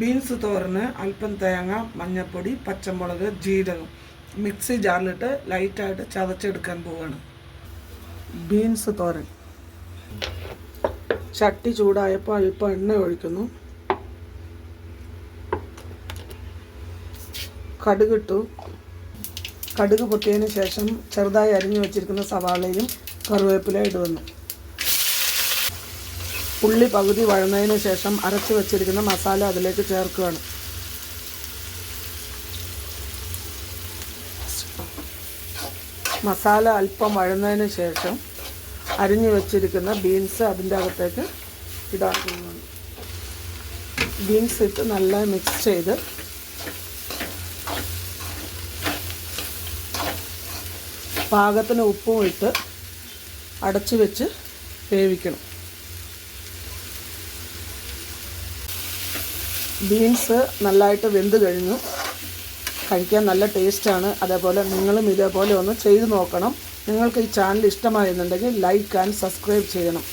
Beans തോരന് അല്പം തേങ്ങ, മഞ്ഞൾപ്പൊടി, പച്ചമുളക്, ജീരകം മിക്സി ജാറിലിട്ട് ലൈറ്റായിട്ട് ചതച്ചെടുക്കാൻ പോവുകയാണ്. ബീൻസ് തോരൻ. ചട്ടി ചൂടായപ്പോൾ അല്പം എണ്ണ ഒഴിക്കുന്നു. കടുകിട്ടു. കടുക് പൊട്ടിയതിന് ശേഷം ചെറുതായി അരിഞ്ഞു വെച്ചിരിക്കുന്ന സവാളയും കറിവേപ്പിലയും ഇടുന്നു. ഉള്ളി പകുതി വഴന്നതിന് ശേഷം അരച്ച് വെച്ചിരിക്കുന്ന മസാല അതിലേക്ക് ചേർക്കുകയാണ്. മസാല അല്പം വഴന്നതിന് ശേഷം അരിഞ്ഞു വെച്ചിരിക്കുന്ന ബീൻസ് അതിൻ്റെ അകത്തേക്ക് ഇടാൻ പോകുന്നു. ബീൻസ് ഇട്ട് നല്ല മിക്സ് ചെയ്ത് പാകത്തിന് ഉപ്പും ഇട്ട് അടച്ചു വെച്ച് വേവിക്കണം. ബീൻസ് നല്ലതായിട്ട് വെന്ത് കഴിഞ്ഞു. കഴിക്കാൻ നല്ല ടേസ്റ്റാണ്. അതേപോലെ നിങ്ങളും ഇതേപോലെ ഒന്ന് ചെയ്ത് നോക്കണം. നിങ്ങൾക്ക് ഈ ചാനൽ ഇഷ്ടമായിരുന്നുണ്ടെങ്കിൽ ലൈക്ക് ആൻഡ് സബ്സ്ക്രൈബ് ചെയ്യണം.